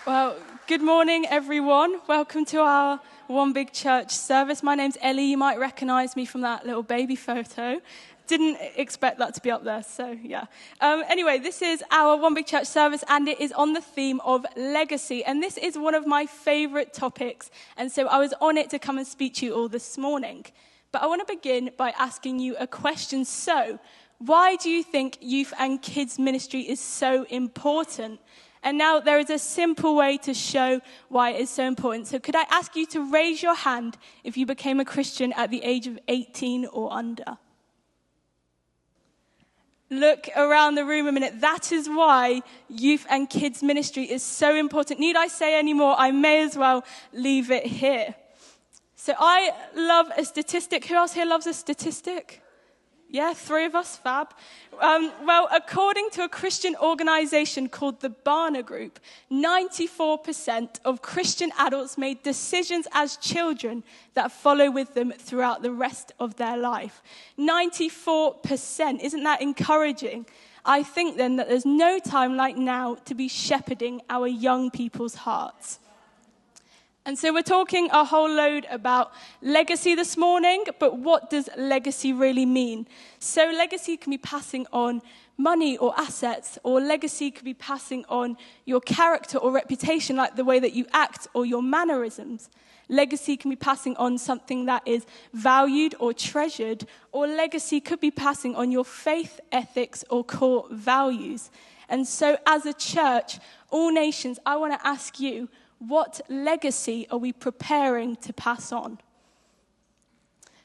Well, good morning, everyone. Welcome to our One Big Church service. My name's Ellie. You might recognize me from that little baby photo. Didn't expect that to be up there, so yeah. Anyway, this is our One Big Church service, and it is on the theme of legacy. And this is one of my favorite topics, and so I was on it to come and speak to you all this morning. But I want to begin by asking you a question. So, why do you think youth and kids ministry is so important? And now there is a simple way to show why it is so important. So could I ask you to raise your hand if you became a Christian at the age of 18 or under? Look around the room a minute. That is why youth and kids ministry is so important. Need I say any more? I may as well leave it here. So I love a statistic. Who else here loves a statistic? Yeah, 3 of us, fab. Well, according to a Christian organization called the Barna Group, 94% of Christian adults made decisions as children that follow with them throughout the rest of their life. 94%. Isn't that encouraging? I think then that there's no time like now to be shepherding our young people's hearts. And so we're talking a whole load about legacy this morning, but what does legacy really mean? So legacy can be passing on money or assets, or legacy could be passing on your character or reputation, like the way that you act or your mannerisms. Legacy can be passing on something that is valued or treasured, or legacy could be passing on your faith, ethics, or core values. And so as a church, all nations, I want to ask you, what legacy are we preparing to pass on?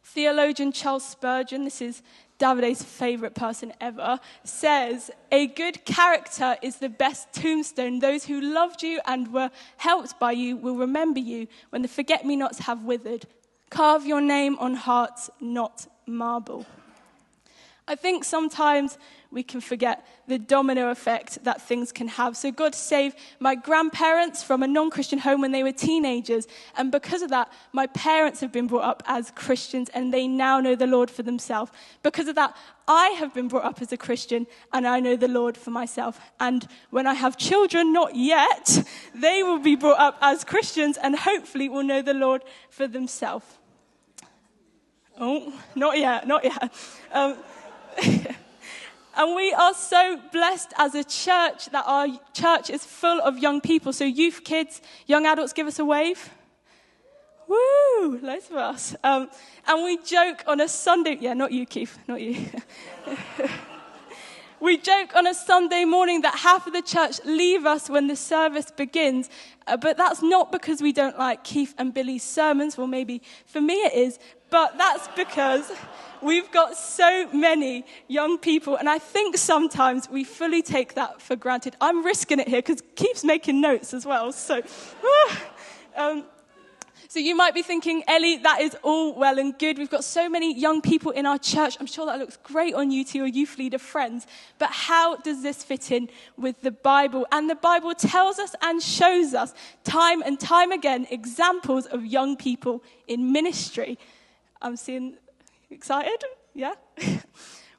Theologian Charles Spurgeon, this is Davide's favourite person ever, says, "A good character is the best tombstone. Those who loved you and were helped by you will remember you when the forget-me-nots have withered. Carve your name on hearts, not marble." I think sometimes we can forget the domino effect that things can have. So God saved my grandparents from a non-Christian home when they were teenagers. And because of that, my parents have been brought up as Christians and they now know the Lord for themselves. Because of that, I have been brought up as a Christian and I know the Lord for myself. And when I have children, not yet, they will be brought up as Christians and hopefully will know the Lord for themselves. Oh, not yet. And we are so blessed as a church that our church is full of young people. So youth, kids, young adults, give us a wave. Woo, loads of us. And we joke on a Sunday, not you, Keith, not you. We joke on a Sunday morning that half of the church leave us when the service begins. But that's not because we don't like Keith and Billy's sermons. Well, maybe for me it is. But that's because we've got so many young people, and I think sometimes we fully take that for granted. I'm risking it here because Keith's making notes as well. So you might be thinking, Ellie, that is all well and good. We've got so many young people in our church. I'm sure that looks great on you to your youth leader friends. But how does this fit in with the Bible? And the Bible tells us and shows us time and time again examples of young people in ministry. I'm seeing... Excited? Yeah?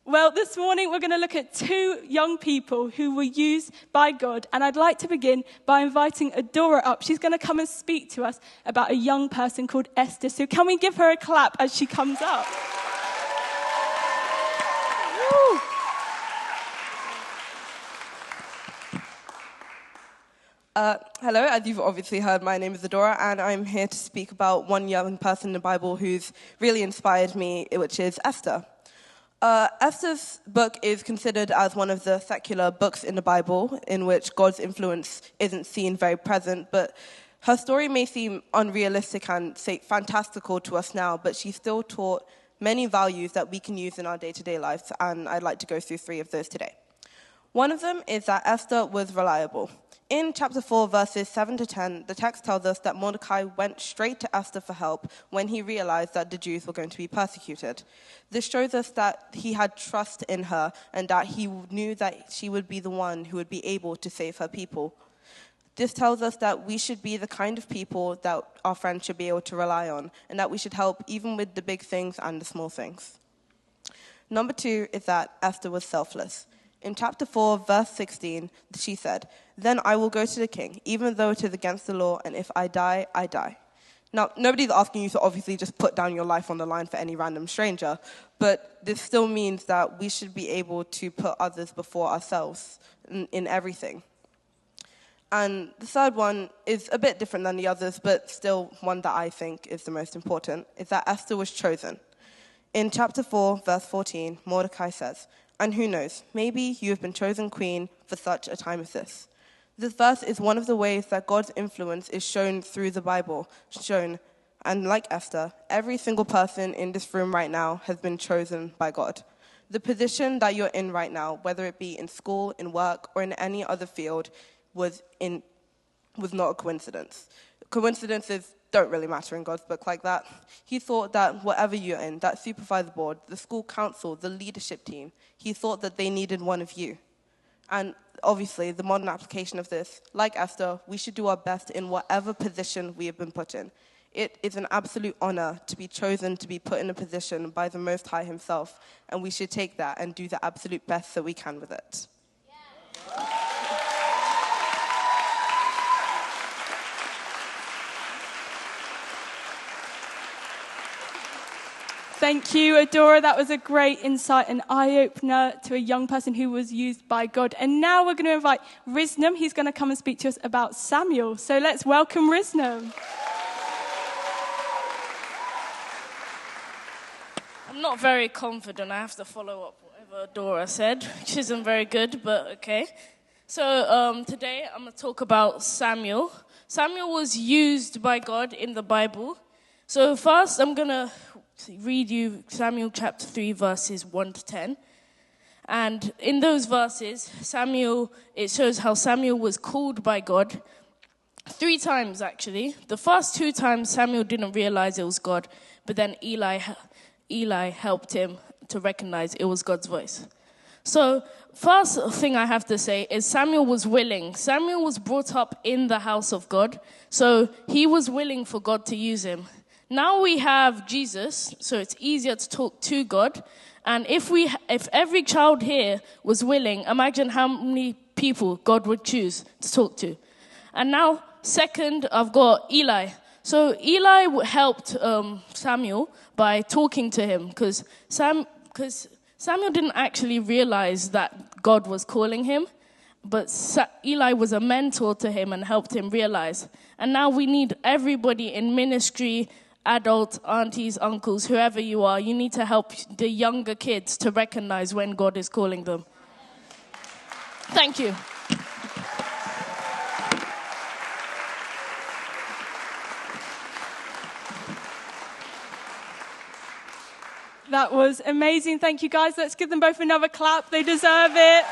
Well, this morning we're going to look at 2 young people who were used by God. And I'd like to begin by inviting Adaora up. She's going to come and speak to us about a young person called Esther. So can we give her a clap as she comes up? Woo. Hello, as you've obviously heard, my name is Adaora, and I'm here to speak about one young person in the Bible who's really inspired me, which is Esther. Esther's book is considered as one of the secular books in the Bible, in which God's influence isn't seen very present, but her story may seem unrealistic and, fantastical to us now, but she still taught many values that we can use in our day-to-day lives, and I'd like to go through 3 of those today. One of them is that Esther was reliable. In chapter 4, verses 7 to 10, the text tells us that Mordecai went straight to Esther for help when he realized that the Jews were going to be persecuted. This shows us that he had trust in her and that he knew that she would be the one who would be able to save her people. This tells us that we should be the kind of people that our friends should be able to rely on, and that we should help even with the big things and the small things. Number 2 is that Esther was selfless. In chapter 4, verse 16, she said, "Then I will go to the king, even though it is against the law, and if I die, I die." Now, nobody's asking you to obviously just put down your life on the line for any random stranger, but this still means that we should be able to put others before ourselves in everything. And the third one is a bit different than the others, but still one that I think is the most important, is that Esther was chosen. In chapter 4, verse 14, Mordecai says, "And who knows, maybe you have been chosen queen for such a time as this." This verse is one of the ways that God's influence is shown through the Bible, and like Esther, every single person in this room right now has been chosen by God. The position that you're in right now, whether it be in school, in work, or in any other field, was not a coincidence. Coincidences don't really matter in God's book like that. He thought that whatever you're in, that supervisor board, the school council, the leadership team, he thought that they needed one of you. And obviously, the modern application of this, like Esther, we should do our best in whatever position we have been put in. It is an absolute honor to be chosen to be put in a position by the Most High himself, and we should take that and do the absolute best that we can with it. Yeah. Thank you, Adaora. That was a great insight and eye-opener to a young person who was used by God. And now we're going to invite Risnum. He's going to come and speak to us about Samuel. So let's welcome Risnum. I'm not very confident. I have to follow up whatever Adaora said, which isn't very good, but okay. So today I'm going to talk about Samuel. Samuel was used by God in the Bible. So first I'm going to read you Samuel chapter 3, verses 1 to 10. And in those verses, it shows how Samuel was called by God 3 times, actually. The first 2 times, Samuel didn't realize it was God, but then Eli helped him to recognize it was God's voice. So, first thing I have to say is Samuel was willing. Samuel was brought up in the house of God, so he was willing for God to use him. Now we have Jesus, so it's easier to talk to God. And if every child here was willing, imagine how many people God would choose to talk to. And now, second, I've got Eli. So Eli helped Samuel by talking to him, because Samuel didn't actually realize that God was calling him, but Eli was a mentor to him and helped him realize. And now we need everybody in ministry, adults, aunties, uncles, whoever you are, you need to help the younger kids to recognize when God is calling them. Thank you. That was amazing. Thank you, guys. Let's give them both another clap. They deserve it.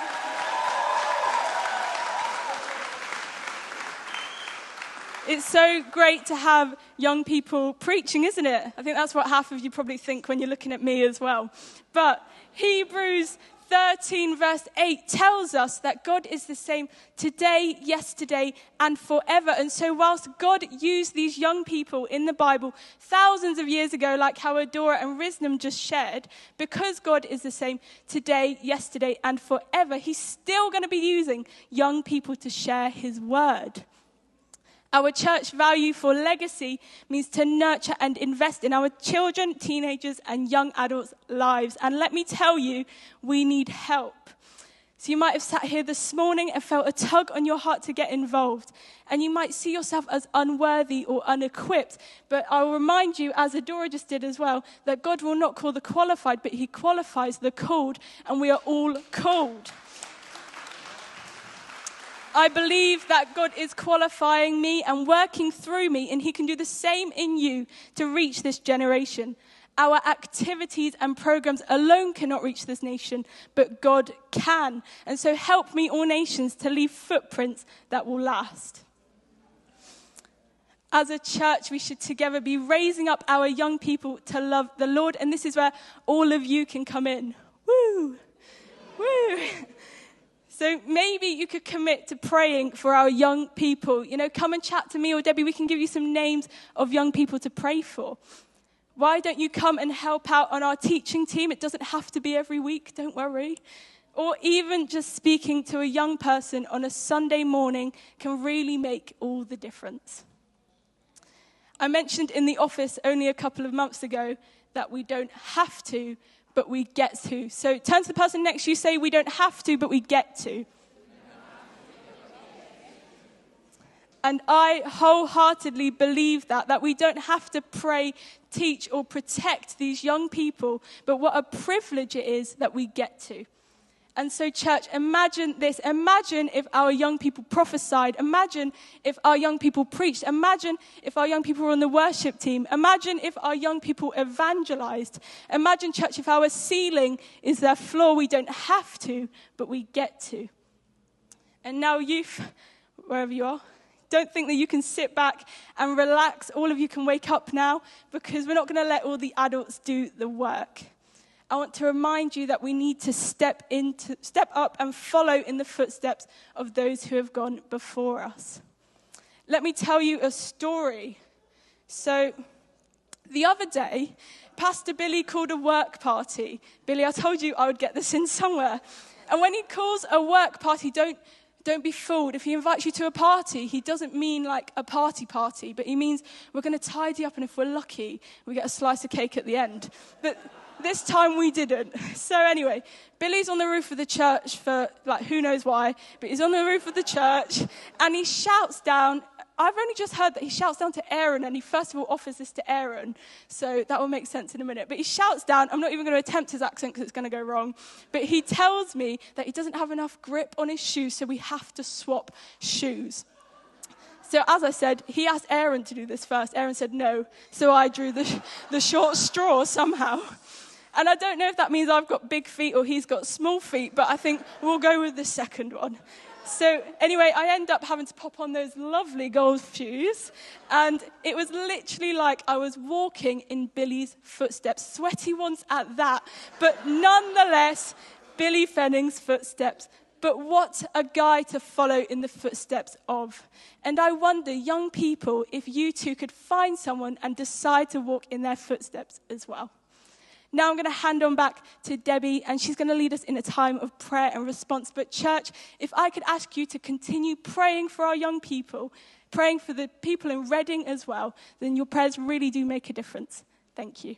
It's so great to have young people preaching, isn't it? I think that's what half of you probably think when you're looking at me as well. But Hebrews 13 verse 8 tells us that God is the same today, yesterday, and forever. And so whilst God used these young people in the Bible thousands of years ago, like how Adaora and Risnum just shared, because God is the same today, yesterday, and forever, he's still going to be using young people to share his word. Our church value for legacy means to nurture and invest in our children, teenagers, and young adults' lives. And let me tell you, we need help. So you might have sat here this morning and felt a tug on your heart to get involved. And you might see yourself as unworthy or unequipped. But I'll remind you, as Adaora just did as well, that God will not call the qualified, but he qualifies the called. And we are all called. I believe that God is qualifying me and working through me, and he can do the same in you to reach this generation. Our activities and programs alone cannot reach this nation, but God can. And so help me, all nations, to leave footprints that will last. As a church, we should together be raising up our young people to love the Lord, and this is where all of you can come in. Woo! Woo! So maybe you could commit to praying for our young people. You know, come and chat to me or Debbie. We can give you some names of young people to pray for. Why don't you come and help out on our teaching team? It doesn't have to be every week, don't worry. or even just speaking to a young person on a Sunday morning can really make all the difference. I mentioned in the office only a couple of months ago that we don't have to, but we get to. So turn to the person next to you, say, we don't have to, but we get to. And I wholeheartedly believe that we don't have to pray, teach, or protect these young people, but what a privilege it is that we get to. And so, church, imagine this. Imagine if our young people prophesied. Imagine if our young people preached. Imagine if our young people were on the worship team. Imagine if our young people evangelized. Imagine, church, if our ceiling is their floor. We don't have to, but we get to. And now, youth, wherever you are, don't think that you can sit back and relax. All of you can wake up now, because we're not going to let all the adults do the work. I want to remind you that we need to step up and follow in the footsteps of those who have gone before us. Let me tell you a story. So, the other day, Pastor Billy called a work party. Billy, I told you I would get this in somewhere. And when he calls a work party, don't be fooled. If he invites you to a party, he doesn't mean like a party, but he means we're going to tidy up, and if we're lucky, we get a slice of cake at the end. But this time we didn't. So anyway, Billy's on the roof of the church for like who knows why, but he's on the roof of the church, and he shouts down. I've only just heard that he shouts down to Aaron, and he first of all offers this to Aaron. So that will make sense in a minute. But he shouts down. I'm not even going to attempt his accent because it's going to go wrong. But he tells me that he doesn't have enough grip on his shoes, so we have to swap shoes. So as I said, he asked Aaron to do this first. Aaron said no. So I drew the short straw somehow. And I don't know if that means I've got big feet or he's got small feet, but I think we'll go with the second one. So anyway, I end up having to pop on those lovely gold shoes. And it was literally like I was walking in Billy's footsteps. Sweaty ones at that. But nonetheless, Billy Fenning's footsteps. But what a guy to follow in the footsteps of. And I wonder, young people, if you too could find someone and decide to walk in their footsteps as well. Now I'm going to hand on back to Debbie, and she's going to lead us in a time of prayer and response. But church, if I could ask you to continue praying for our young people, praying for the people in Reading as well, then your prayers really do make a difference. Thank you.